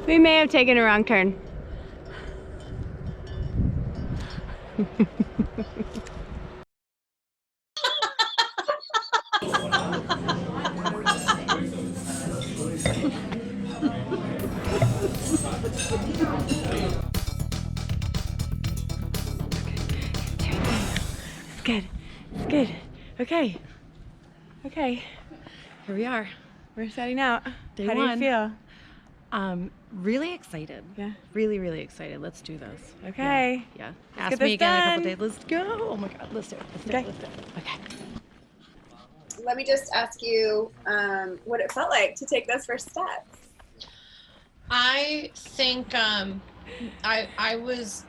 We may have taken a wrong turn. It's good. It's good. Okay. Okay. Here we are. We're setting out. Day How do one. you feel? Really excited. Yeah. Really, really excited. Let's do this. Okay. Yeah. Let's Ask get me this again in a couple done. days. Let's go. Oh my God. Let's do it. Let's do Okay. it. Let's do it. Okay. Let me just ask you what it felt like to take those first steps. I think I was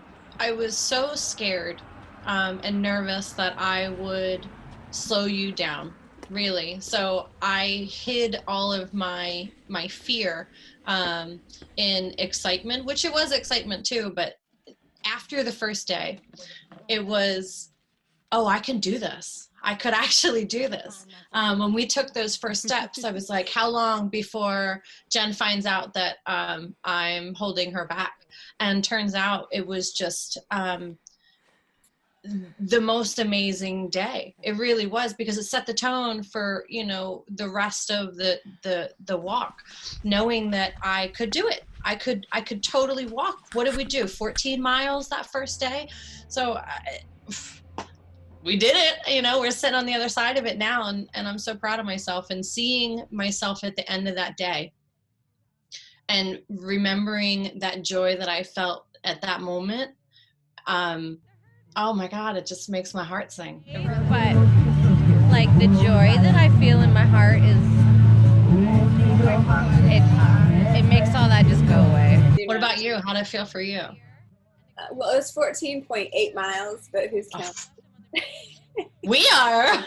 so scared and nervous that I would slow you down, really. So I hid all of my fear in excitement, which it was excitement too, but after the first day, it was, oh, I can do this. I could actually do this. When we took those first steps, I was like, how long before Jen finds out that I'm holding her back? And turns out it was just the most amazing day. It really was, because it set the tone for, you know, the rest of the walk, knowing that I could do it. I could totally walk. What did we do? 14 miles that first day. So we did it, you know, we're sitting on the other side of it now, and I'm so proud of myself, and seeing myself at the end of that day and remembering that joy that I felt at that moment. Oh my God, it just makes my heart sing. But like the joy that I feel in my heart is, it makes all that just go away. What about you? How did it feel for you? Well, it was 14.8 miles, but who's counting? We are.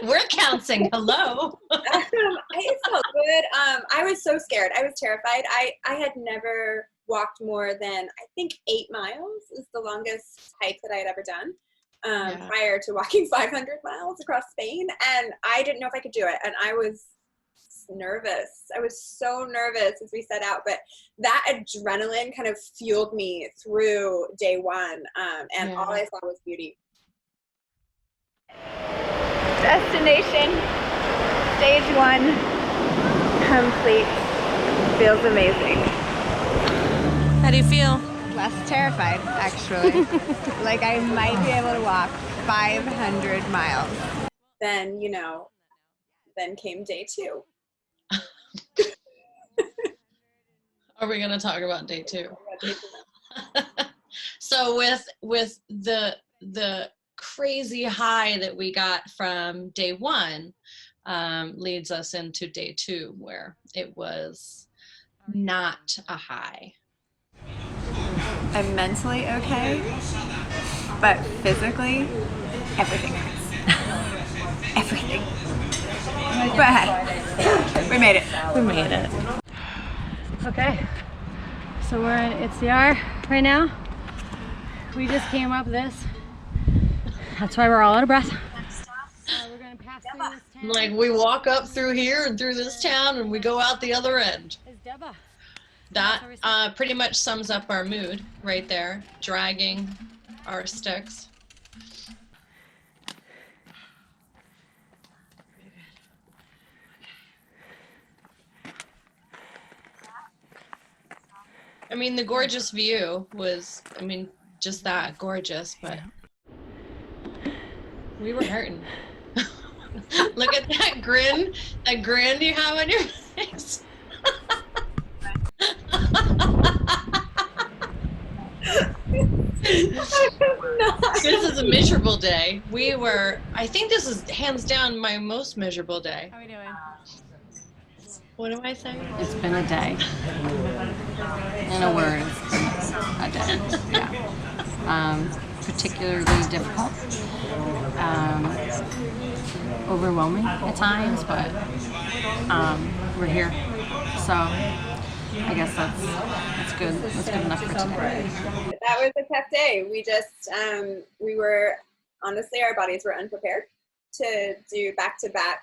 We're counting. Hello. It felt good. I was so scared. I was terrified. I had never walked more than, I think, 8 miles is the longest hike that I had ever done prior to walking 500 miles across Spain. And I didn't know if I could do it. And I was nervous. I was so nervous as we set out, but that adrenaline kind of fueled me through day one. And all I saw was beauty. Destination, stage 1, complete. Feels amazing. How do you feel? Less terrified, actually. Like I might be able to walk 500 miles. Then, you know, then came day 2. Are we going to talk about day 2? So with the crazy high that we got from day 1 leads us into day 2, where it was not a high. I'm mentally okay, but physically, everything hurts. Everything. But we made it. We made it. Okay, so we're in Itziar right now. We just came up this. That's why we're all out of breath. We're gonna pass through this town. Like, we walk up through here and through this town, and we go out the other end. Is Deba. That pretty much sums up our mood right there, dragging our sticks. I mean, the gorgeous view was, I mean, just that gorgeous, but we were hurting. Look at that grin you have on your face. This is a miserable day. I think this is hands down my most miserable day. How are we doing? What do I say? It's been a day. In a word, it's been a day. Yeah. Particularly difficult. Overwhelming at times, but we're here. So I guess that's good. That's good enough for today. That was a tough day. We just, we were, honestly, our bodies were unprepared to do back-to-back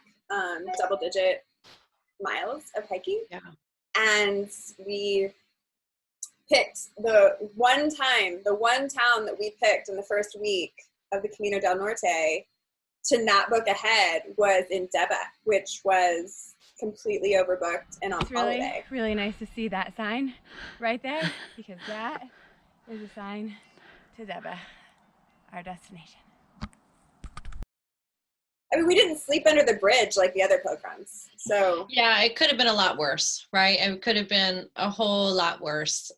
double-digit miles of hiking. Yeah. and we picked the one town that we picked in the first week of the Camino del Norte to not book ahead was in Deba, which was completely overbooked and on holiday. Really nice to see that sign right there, because that is a sign to Deba, our destination. I mean, we didn't sleep under the bridge like the other pilgrims, so. Yeah, it could have been a lot worse, right? It could have been a whole lot worse.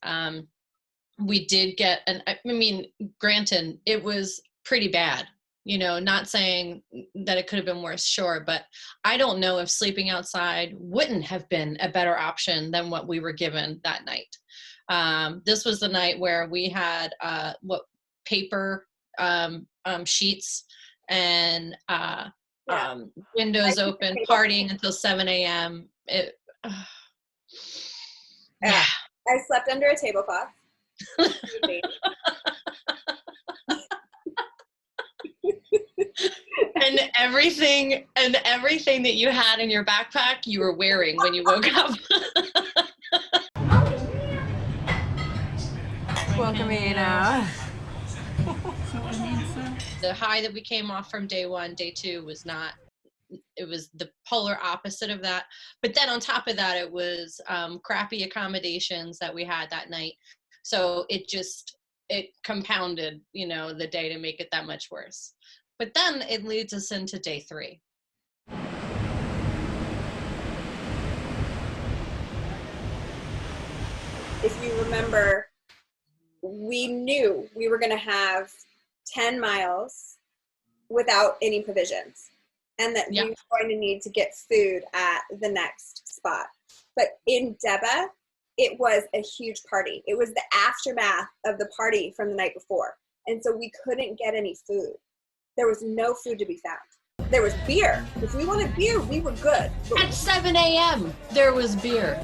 We did get, I mean, granted, it was pretty bad, you know, not saying that it could have been worse, sure, but I don't know if sleeping outside wouldn't have been a better option than what we were given that night. This was the night where we had paper sheets and windows open, partying until 7 a.m. Yeah. I slept under a tablecloth. and everything that you had in your backpack, you were wearing when you woke up. Well, Camino. The high that we came off from day 1, day 2 was not, it was the polar opposite of that. But then on top of that, it was crappy accommodations that we had that night. So it compounded, you know, the day to make it that much worse. But then it leads us into day 3. If you remember, we knew we were going to have 10 miles without any provisions, and that we were going to need to get food at the next spot. But in Deba, it was a huge party. It was the aftermath of the party from the night before. And so we couldn't get any food. There was no food to be found. There was beer. If we wanted beer, we were good. At 7 a.m., there was beer.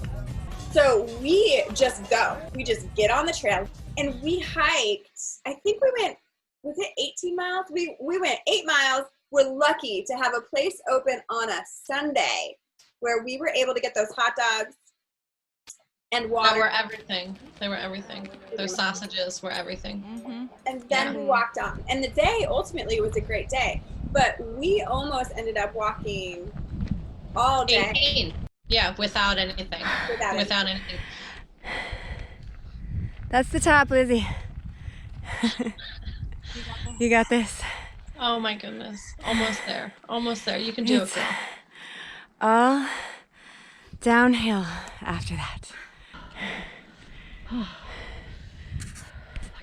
So we just go. We just get on the trail, and we hiked. I think we went, was it 18 miles? We went 8 miles. We're lucky to have a place open on a Sunday where we were able to get those hot dogs and water. They were everything. They were everything. Those sausages were everything. Mm-hmm. And then we walked on. And the day ultimately was a great day. But we almost ended up walking all day. 18. Yeah, without anything. Without anything. That's the top, Lizzie. You got this. Oh my goodness. Almost there. Almost there. You can do it, girl. All downhill after that. Fuck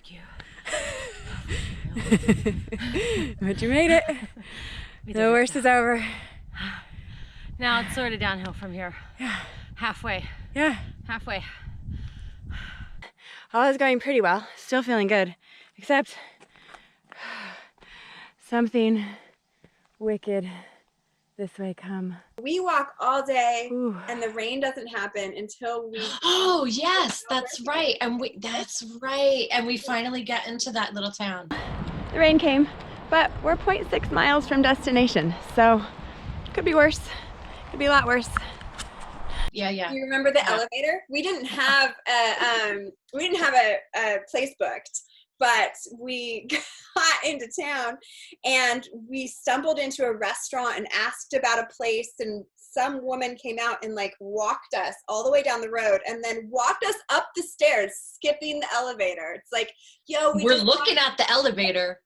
you. But you made it. The worst is over. Now it's sort of downhill from here. Yeah. Halfway. Yeah. Halfway. All is going pretty well. Still feeling good. Except something wicked this way come. We walk all day. Ooh. And the rain doesn't happen until we... Oh, yes, that's right. That's right. And we finally get into that little town. The rain came, but we're 0.6 miles from destination, so could be worse. Could be a lot worse. Yeah. You remember the elevator? We didn't have a place booked, but we got into town and we stumbled into a restaurant and asked about a place, and some woman came out and like walked us all the way down the road and then walked us up the stairs, skipping the elevator. It's like, yo, we're looking at the elevator.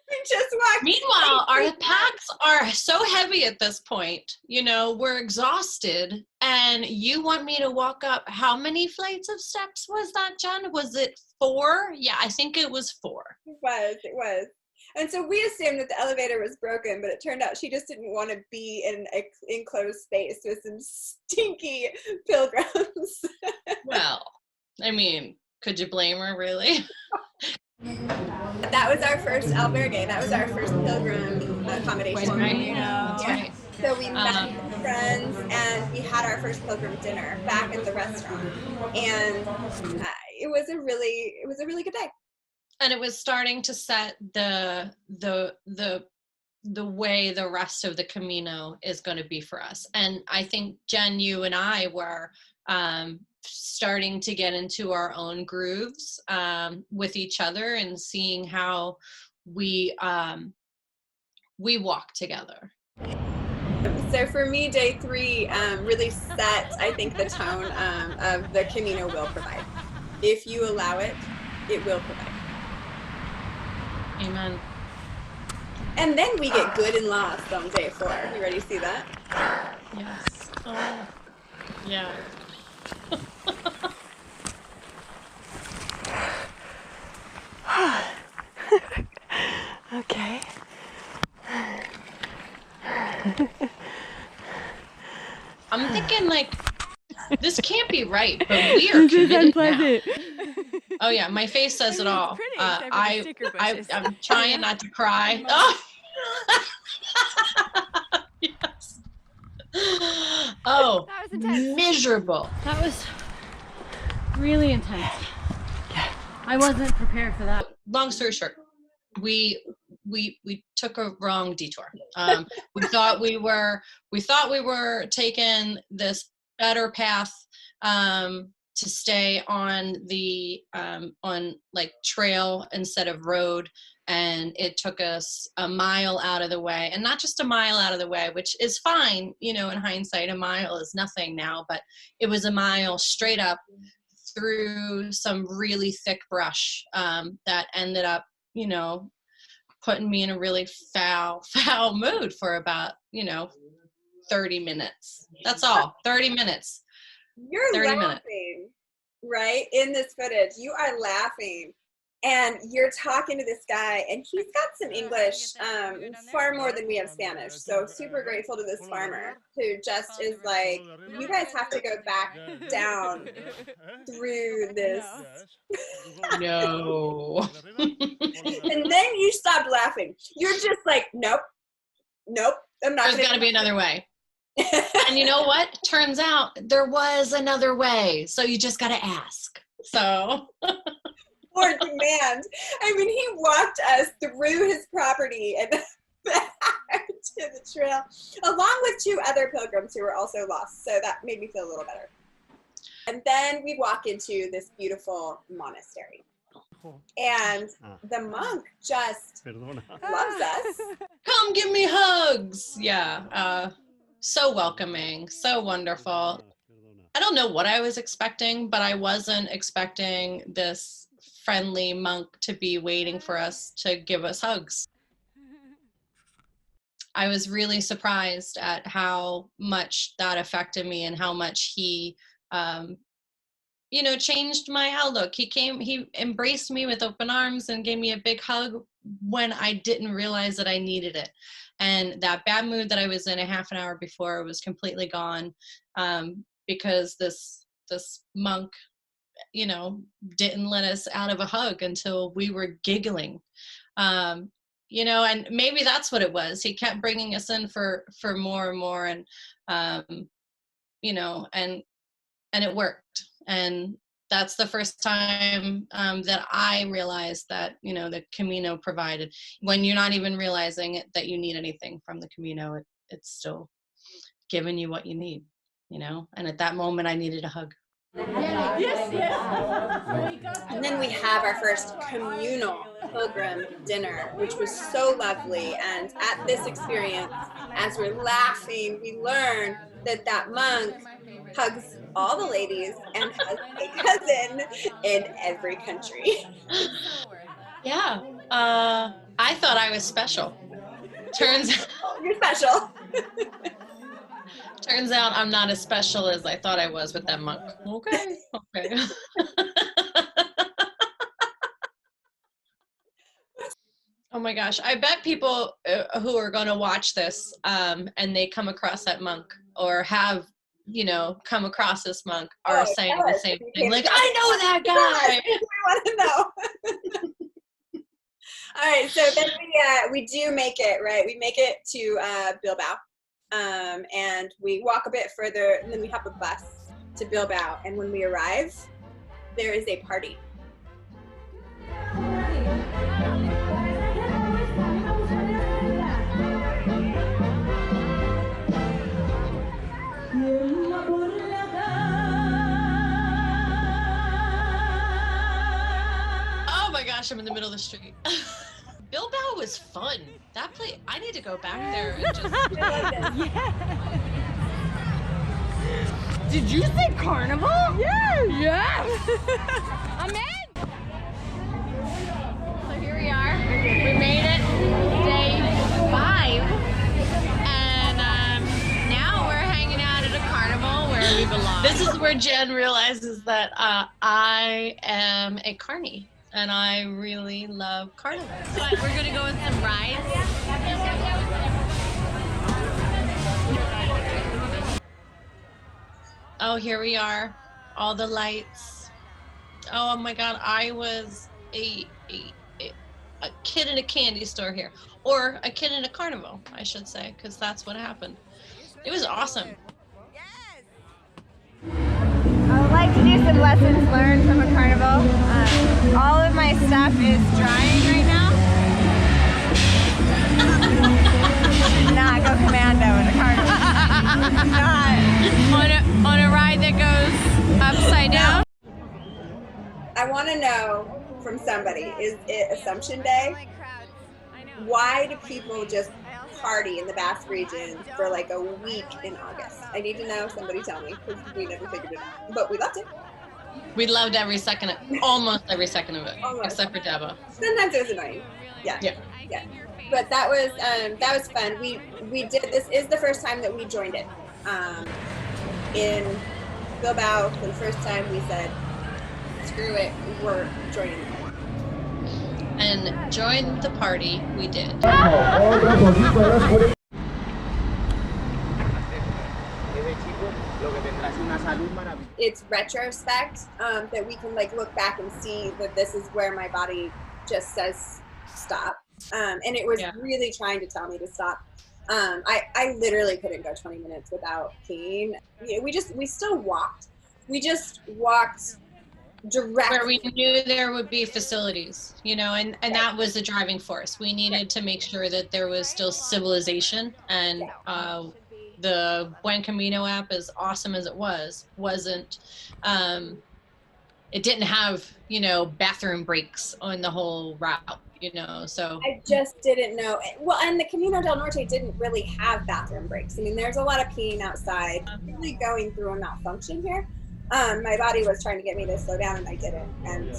We just walked. Meanwhile, our packs are so heavy at this point. You know, we're exhausted, and you want me to walk up. How many flights of steps was that, Jen? Was it 4? Yeah, I think it was 4. It was. And so we assumed that the elevator was broken, but it turned out she just didn't want to be in an enclosed space with some stinky pilgrims. Well, I mean, could you blame her, really? That was our first albergue. That was our first pilgrim accommodation. Right. So we met friends and we had our first pilgrim dinner back at the restaurant, and it was a really good day. And it was starting to set the the way the rest of the Camino is going to be for us. And I think, Jen, you and I were starting to get into our own grooves with each other and seeing how we walk together. So for me, day 3 really set, I think, the tone of the Camino will provide. If you allow it, it will provide. Amen. And then we get good and lost on day 4. You ready to see that? Yes. Oh, yeah. Okay. I'm thinking like, this can't be right, but we are committed now. Oh yeah, my face says it all. I'm trying not to cry. Oh. Yes. Oh, That was intense. miserable. That was really intense. I wasn't prepared for that. Long story short, we took a wrong detour. We thought we were taking this better path to stay on the on like trail instead of road, and it took us a mile out of the way, and not just a mile out of the way, which is fine, you know, in hindsight a mile is nothing now, but it was a mile straight up through some really thick brush that ended up, you know, putting me in a really foul mood for about, you know, 30 minutes. That's all. 30 minutes. You're 30 laughing, minutes. right? In this footage, you are laughing. And you're talking to this guy, and he's got some English, far more than we have Spanish. So super grateful to this farmer who just is like, you guys have to go back down through this. No. And then you stopped laughing. You're just like, nope, I'm not. There's got to be another way. And you know what? Turns out there was another way. So you just got to ask. So. Or demand. I mean, he walked us through his property and back to the trail, along with 2 other pilgrims who were also lost. So that made me feel a little better. And then we walk into this beautiful monastery. And the monk just loves us. Come give me hugs. Yeah. So welcoming, so wonderful. I don't know what I was expecting, but I wasn't expecting this friendly monk to be waiting for us to give us hugs. I was really surprised at how much that affected me and how much he, you know, changed my outlook. He embraced me with open arms and gave me a big hug when I didn't realize that I needed it. And that bad mood that I was in a half an hour before was completely gone, because this monk, you know, didn't let us out of a hug until we were giggling, you know, and maybe that's what it was. He kept bringing us in for more and more, and you know, and it worked. And that's the first time that I realized that, you know, the Camino provided. When you're not even realizing it, that you need anything from the Camino, it's still giving you what you need, you know. And at that moment, I needed a hug. And then we have our first communal pilgrim dinner, which was so lovely. And at this experience, as we're laughing, we learn that monk hugs all the ladies and has a cousin in every country. Yeah. I thought I was special. Turns out you're special. Turns out I'm not as special as I thought I was with that monk. Okay. Oh my gosh. I bet people who are going to watch this and they come across that monk or have, you know, come across this monk are saying the same thing. Like, I know that guy. We want to know. All right. So then we do make it, right? We make it to Bilbao. And we walk a bit further, and then we hop a bus to Bilbao. And when we arrive, there is a party. restroom in the middle of the street. Bilbao was fun. That place, I need to go back there and just. Did you say carnival? Yes! Yes! I'm in! So here we are. We made it day 5. And now we're hanging out at a carnival where we belong. This is where Jen realizes that I am a carny. And I really love carnival. So we're gonna go on some rides. Oh, here we are. All the lights. Oh my God, I was a kid in a candy store here. Or a kid in a carnival, I should say, because that's what happened. It was awesome. I would like to do some lessons learned from a carnival. All of my stuff is drying right now. Not go commando in a carnival. On a ride that goes upside down. I want to know from somebody, is it Assumption Day? Why do people just party in the Basque region for like a week in August? I need to know. Somebody tell me, because we never figured it out. But we loved it. We loved every second, almost every second of it, except for Deba. Sometimes it was annoying. Yeah. But that was fun. We did. This is the first time that we joined it. In Bilbao, for the first time, we said, "Screw it, we're joining it." And join the party we did. It's retrospect that we can like look back and see that this is where my body just says stop. And it was really trying to tell me to stop. I literally couldn't go 20 minutes without peeing. We still walked. We just walked directly where we knew there would be facilities, you know, and that was the driving force. We needed to make sure that there was still civilization, and the Buen Camino app, as awesome as it wasn't, it didn't have, you know, bathroom breaks on the whole route, you know, so. I just didn't know. Well, and the Camino del Norte didn't really have bathroom breaks. I mean, there's a lot of peeing outside. Really going through a malfunction here. My body was trying to get me to slow down, and I didn't. And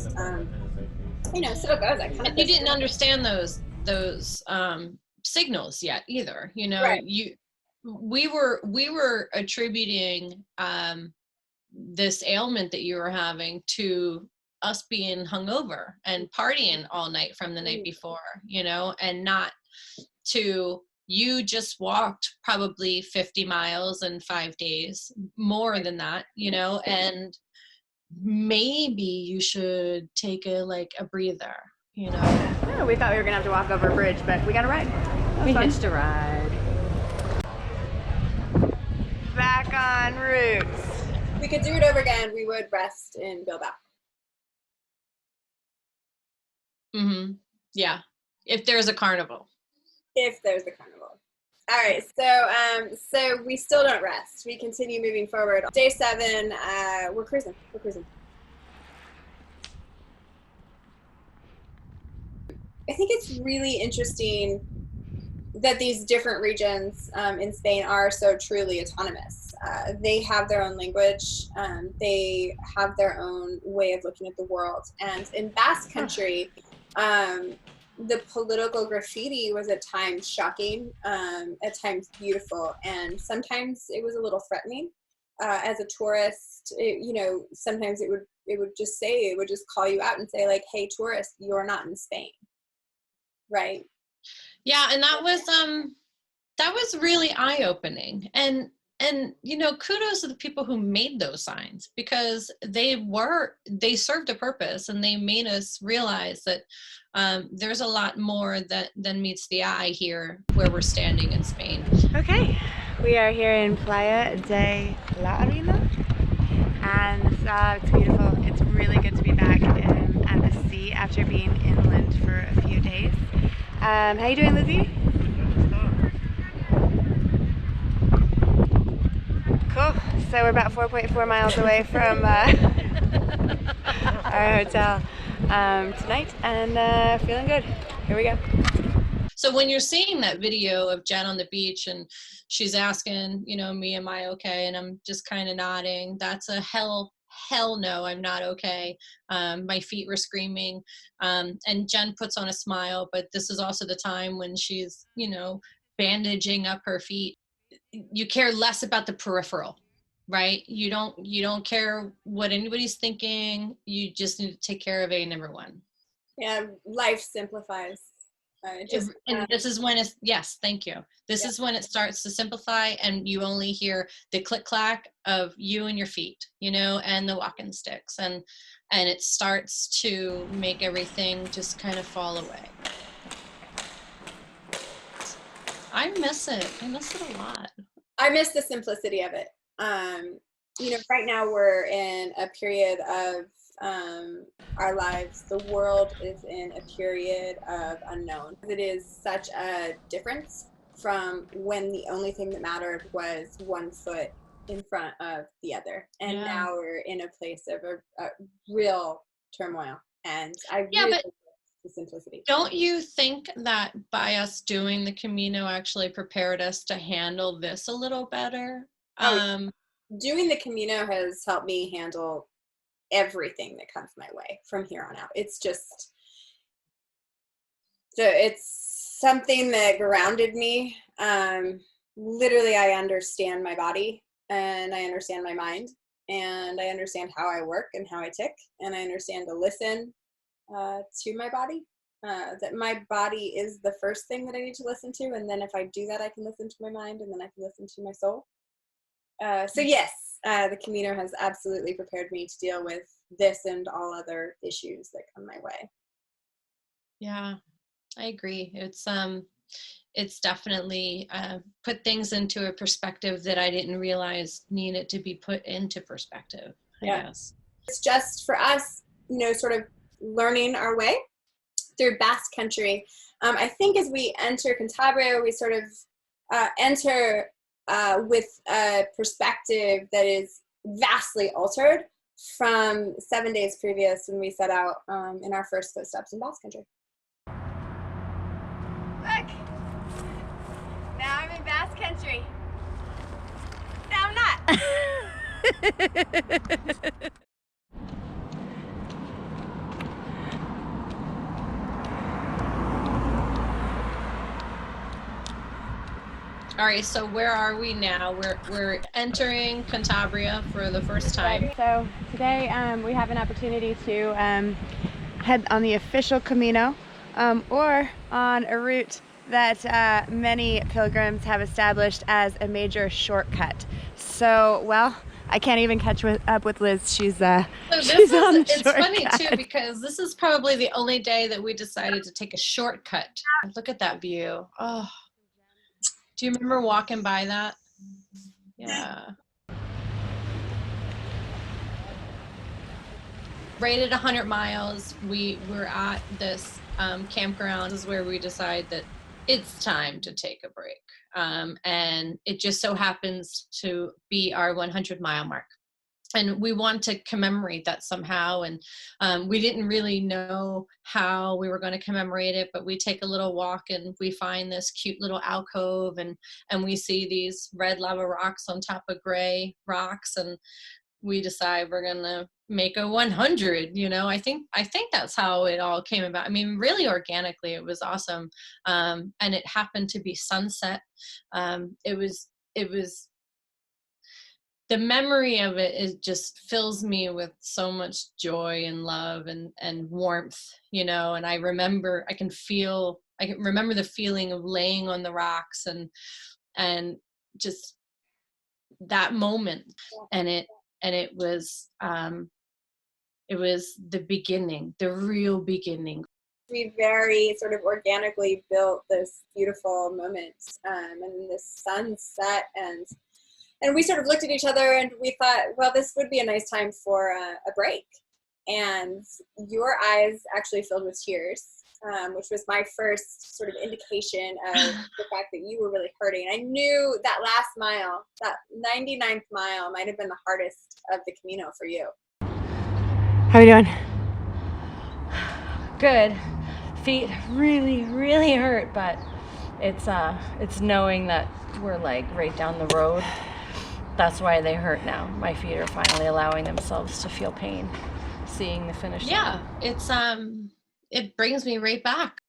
you know, so it goes. And you didn't understand those signals yet either. You know, right. We were attributing this ailment that you were having to us being hungover and partying all night from the night before, you know, and not to. You just walked probably 50 miles in 5 days, more than that, you know, and maybe you should take a breather, you know. Yeah, we thought we were gonna have to walk over a bridge, but we got a ride. We hitched a ride. Back on route. If we could do it over again, we would rest in Bilbao. Mm-hmm. Yeah. If there's a carnival. If there's a carnival. All right, so we still don't rest. We continue moving forward. Day 7, we're cruising. I think it's really interesting that these different regions in Spain are so truly autonomous. They have their own language. They have their own way of looking at the world. And in Basque Country, the political graffiti was at times shocking, at times beautiful, and sometimes it was a little threatening. As a tourist, you know, sometimes it would just call you out and say like, "Hey, tourist, you're not in Spain," right? Yeah, and that was really eye-opening, and you know, kudos to the people who made those signs, because they served a purpose, and they made us realize that there's a lot more than meets the eye here where we're standing in Spain. Okay, we are here in Playa de la Arena, and it's beautiful. It's really good to be back at the sea after being inland for a few days. How you doing, Lizzie? Cool. So we're about 4.4 miles away from our hotel. tonight, and feeling good. Here we go. So when you're seeing that video of Jen on the beach and she's asking, you know, me, am I okay? And I'm just kind of nodding. That's a hell no, I'm not okay. My feet were screaming. And Jen puts on a smile, but this is also the time when she's, you know, bandaging up her feet. You care less about the peripheral, right? You don't care what anybody's thinking. You just need to take care of number one. Yeah, life simplifies. And this is when it's, yes, thank you. This is when it starts to simplify, and you only hear the click clack of you and your feet, you know, and the walking sticks, and it starts to make everything just kind of fall away. I miss it. I miss it a lot. I miss the simplicity of it. You know, right now we're in a period of our lives. The world is in a period of unknown. It is such a difference from when the only thing that mattered was one foot in front of the other. And now we're in a place of a real turmoil. And I really like the simplicity. Don't you think that by us doing the Camino actually prepared us to handle this a little better? Doing the Camino has helped me handle everything that comes my way from here on out. It's just, it's something that grounded me. Literally, I understand my body, and I understand my mind, and I understand how I work and how I tick, and I understand to listen to my body. That my body is the first thing that I need to listen to, and then if I do that, I can listen to my mind, and then I can listen to my soul. So yes, the Camino has absolutely prepared me to deal with this and all other issues that come my way. Yeah, I agree. It's definitely put things into a perspective that I didn't realize needed to be put into perspective, I guess. It's just for us, you know, sort of learning our way through Basque Country. I think as we enter Cantabria, we sort of enter with a perspective that is vastly altered from 7 days previous when we set out in our first footsteps in Basque Country. Look! Now I'm in Basque Country. Now I'm not. All right, so where are we now? We're entering Cantabria for the first time. So today we have an opportunity to head on the official Camino or on a route that many pilgrims have established as a major shortcut. So, well, I can't even catch up with Liz. She's on the It's funny shortcut. too, because this is probably the only day that we decided to take a shortcut. Look at that view. Oh. Do you remember walking by that? Yeah. Right at 100 miles, we were at this campground. This is where we decide that it's time to take a break. And it just so happens to be our 100-mile mark. And we want to commemorate that somehow. And we didn't really know how we were going to commemorate it, but we take a little walk and we find this cute little alcove, and we see these red lava rocks on top of gray rocks. And we decide we're going to make a 100, you know. I think that's how it all came about. I mean, really organically, it was awesome. And it happened to be sunset. It was the memory of it just fills me with so much joy and love and warmth, you know. And I can remember the feeling of laying on the rocks and just that moment. And it was the beginning, the real beginning. We very sort of organically built this beautiful moment, and this sunset, and we sort of looked at each other and we thought, well, this would be a nice time for a break. And your eyes actually filled with tears, which was my first sort of indication of the fact that you were really hurting. I knew that last mile, that 99th mile, might have been the hardest of the Camino for you. How are we doing? good. Feet really, really hurt, but it's knowing that we're like right down the road. That's why they hurt now. My feet are finally allowing themselves to feel pain, seeing the finish line. Yeah, it's it brings me right back.